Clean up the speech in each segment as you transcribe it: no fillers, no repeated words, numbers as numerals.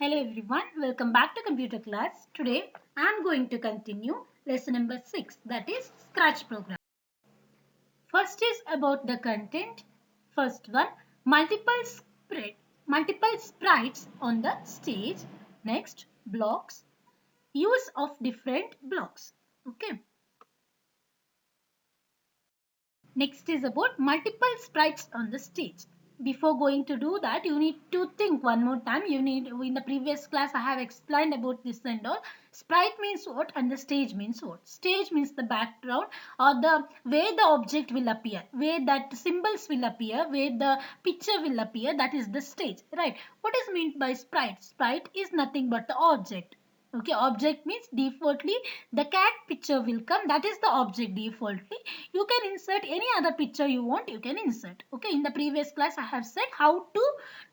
Hello everyone, welcome back to computer class. Today I am going to continue lesson number 6, that is Scratch program. First is about the content. First one, multiple sprites on the stage. Next, blocks, use of different blocks. Okay. Next is about multiple sprites on the stage. Before going to do that, you need to think one more time. In the previous class, I have explained about this and all. Sprite means what and the stage means what. Stage means the background or the where the object will appear, where that symbols will appear, where the picture will appear. That is the stage, right? What is meant by sprite? Sprite is nothing but the object. Okay, object means defaultly the cat picture will come. That is the object defaultly. You can insert any other picture you want. You can insert. Okay, in the previous class I have said how to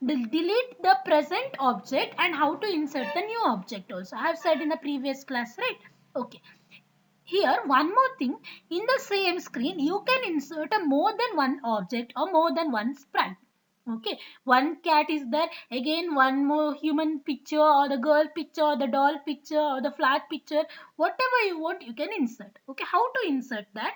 delete the present object and how to insert the new object also. I have said in the previous class, right? Okay. Here one more thing, in the same screen you can insert a more than one object or more than one sprite. Okay, one cat is there, again one more human picture or the girl picture or the doll picture or the flat picture, whatever you want you can insert. Okay, how to insert that?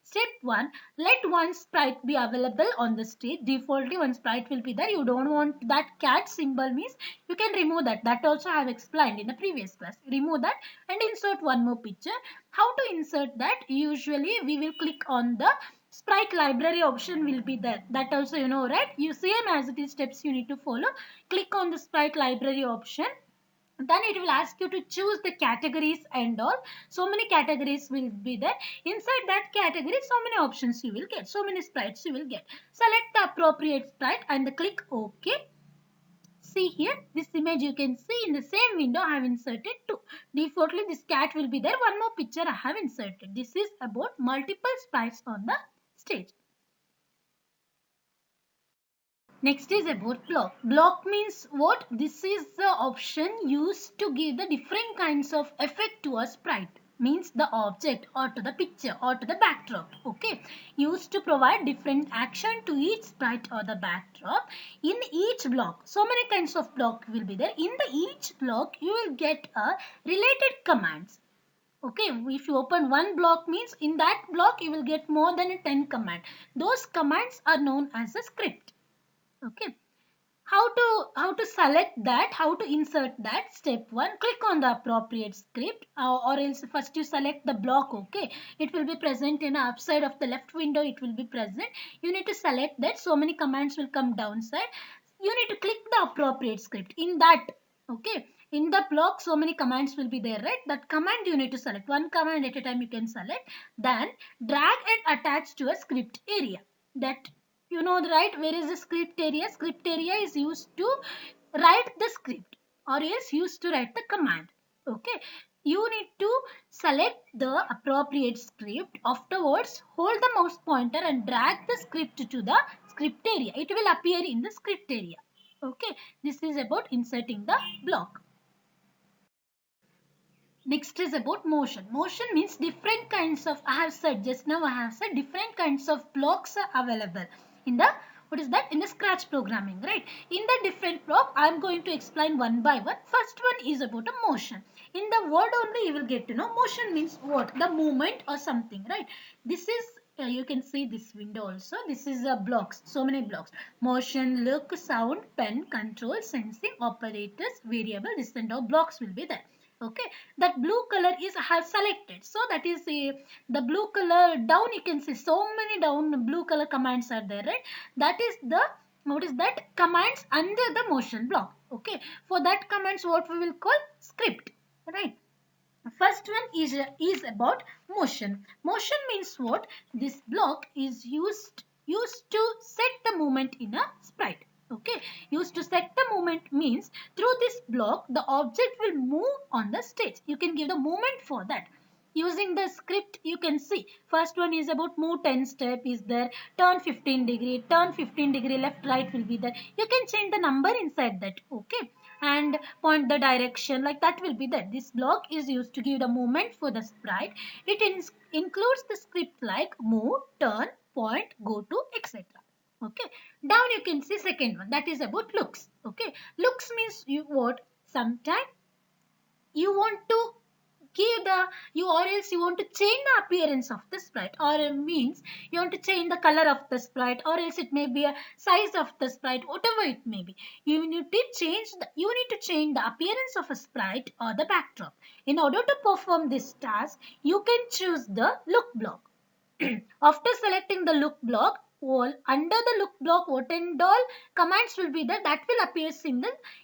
Step 1, let one sprite be available on the stage. Defaultly one sprite will be there. You don't want that cat symbol means you can remove that. That also I have explained in the previous class. Remove that and insert one more picture. How to insert that? Usually we will click on the sprite library option will be there. That also you know, right? You same as it is steps you need to follow. Click on the sprite library option. Then it will ask you to choose the categories and all. So many categories will be there. Inside that category, so many options you will get. So many sprites you will get. Select the appropriate sprite and click OK. See here, this image you can see in the same window I have inserted two. Defaultly this cat will be there. One more picture I have inserted. This is about multiple sprites on the stage. Next is about block. Block means what? This is the option used to give the different kinds of effect to a sprite. Means the object or to the picture or to the backdrop. Okay. Used to provide different action to each sprite or the backdrop. In each block, so many kinds of block will be there. In the each block, you will get a related commands. Okay, if you open one block means in that block you will get more than 10 command. Those commands are known as a script. Okay, how to select that, how to insert that? Step 1, click on the appropriate script or else first you select the block. Okay, it will be present in the upside of the left window, it will be present. You need to select that. So many commands will come downside. You need to click the appropriate script in that. Okay, in the block so many commands will be there, right? That command you need to select one command at a time. You can select, then drag and attach to a script area. That you know, right? Where is the script area? Script area is used to write the script or else used to write the command. Okay, you need to select the appropriate script. Afterwards hold the mouse pointer and drag the script to the script area. It will appear in the script area. Okay, this is about inserting the block. Next is about motion. Motion means different kinds of, I have said just now, I have said different kinds of blocks are available in the, what is that? In the Scratch programming, right? In the different block, I am going to explain one by one. First one is about a motion. In the word only you will get to know motion means what? The movement or something, right? This is you can see this window also. This is blocks, so many blocks. Motion, look, sound, pen, control, sensing, operators, variable, this and all blocks will be there. Okay, that blue color is I have selected, so that is the blue color. Down you can see so many down blue color commands are there, right? That is the, what is that? Commands under the motion block. Okay, for that commands what we will call script, right? First one is about motion. Motion means what? This block is used to set the movement in a sprite. Okay, used to set the movement means through this block the object will move on the stage. You can give the movement for that. Using the script you can see first one is about move 10 step is there, turn 15 degree, turn 15 degree left right will be there. You can change the number inside that. Okay, and point the direction like that will be there. This block is used to give the movement for the sprite. It includes the script like move, turn, point, go to, etc. Okay, down you can see second one, that is about looks. Okay, looks means you what? Sometimes you want to give the you or else you want to change the appearance of the sprite, or means you want to change the color of the sprite, or else it may be a size of the sprite, whatever it may be. You need to change the appearance of a sprite or the backdrop. In order to perform this task, you can choose the look block. After selecting the look block, all under the look block, what and all commands will be there, that will appear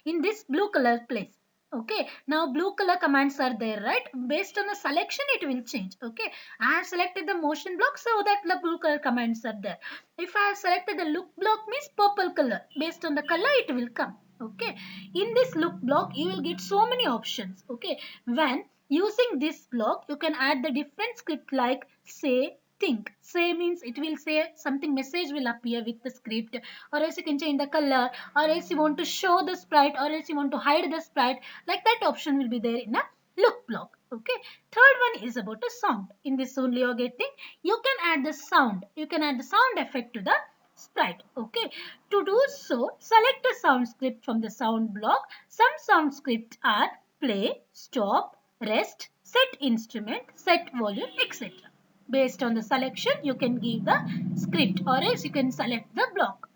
in this blue color place. Okay, now blue color commands are there, right? Based on the selection, it will change. Okay, I have selected the motion block, so that the blue color commands are there. If I have selected the look block, means purple color. Based on the color, it will come. Okay, in this look block, you will get so many options. Okay, when using this block, you can add the different script like say, think. Say means it will say something, message will appear with the script, or else you can change the color, or else you want to show the sprite, or else you want to hide the sprite. Like that option will be there in a look block. Okay. Third one is about a sound. In this only you are getting, you can add the sound. You can add the sound effect to the sprite. Okay. To do so, select a sound script from the sound block. Some sound scripts are play, stop, rest, set instrument, set volume, etc. Based on the selection, you can give the script, or else you can select the block.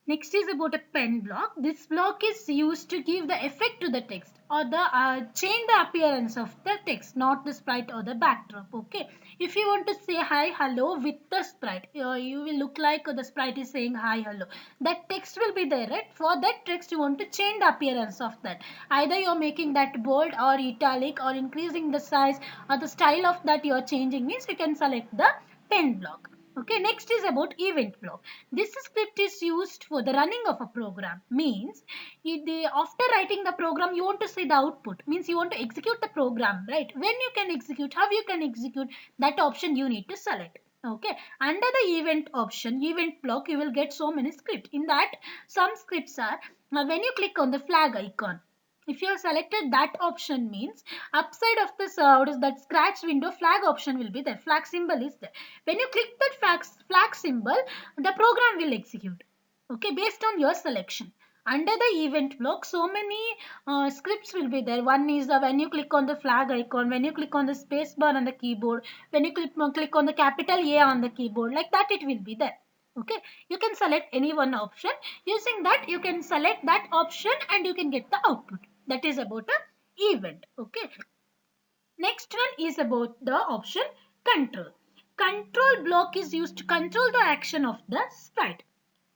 Next is about a pen block. This block is used to give the effect to the text, or the change the appearance of the text, not the sprite or the backdrop. Okay. If you want to say hi, hello with the sprite, you will look like the sprite is saying hi, hello. That text will be there, right? For that text, you want to change the appearance of that. Either you are making that bold or italic, or increasing the size, or the style of that you are changing, means you can select the pen block. Okay, next is about event block. This script is used for the running of a program. Means, after writing the program, you want to see the output. Means you want to execute the program, right? When you can execute, how you can execute, that option you need to select. Okay, under the event option, event block, you will get so many scripts. In that, some scripts are, when you click on the flag icon, if you have selected that option, means upside of this what is that scratch window, flag option will be there. Flag symbol is there. When you click that flag symbol, the program will execute. Okay, based on your selection. Under the event block, so many scripts will be there. One is when you click on the flag icon, when you click on the space bar on the keyboard, when you click on the capital A on the keyboard, like that it will be there. Okay, you can select any one option. Using that, you can select that option and you can get the output. That is about a event. Okay. Next one is about the option control. Control block is used to control the action of the sprite.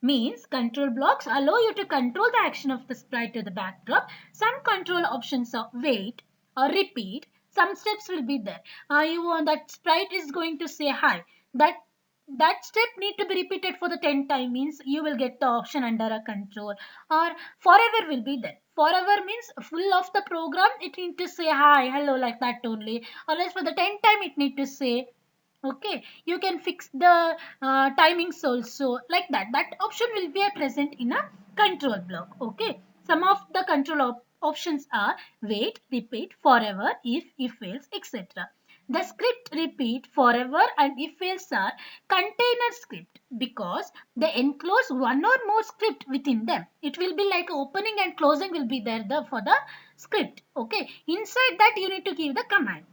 Means control blocks allow you to control the action of the sprite to the backdrop. Some control options are wait or repeat. Some steps will be there. You want that sprite is going to say hi. That step need to be repeated for the 10 times, means you will get the option under a control, or forever will be there. Forever means full of the program it need to say hi, hello, like that only, or else for the 10 time it need to say. Okay, you can fix the timings also, like that. That option will be present in a control block. Okay, some of the control options are wait, repeat, forever, if else, etc. The script repeat, forever and if else are container script, because they enclose one or more script within them. It will be like opening and closing will be there for the script. Okay, inside that you need to give the command.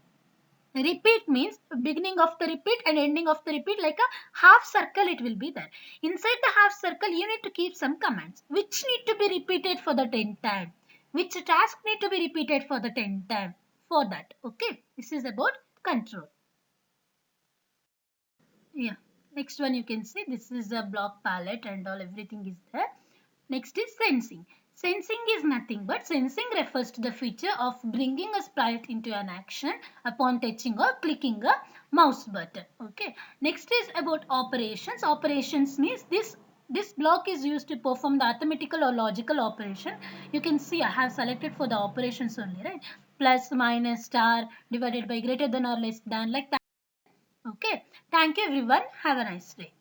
Repeat means beginning of the repeat and ending of the repeat, like a half circle it will be there. Inside the half circle you need to keep some commands which need to be repeated for the 10 time. Which task need to be repeated for the 10 time. For that, okay, this is about control. Yeah. Next one you can see, this is a block palette and all, everything is there. Next is sensing. Sensing is nothing but sensing refers to the feature of bringing a sprite into an action upon touching or clicking a mouse button. Okay. Next is about operations. Operations means this block is used to perform the arithmetical or logical operation. You can see I have selected for the operations only, right? Plus, minus, star, divided by, greater than or less than, like that. Okay. Thank you everyone. Have a nice day.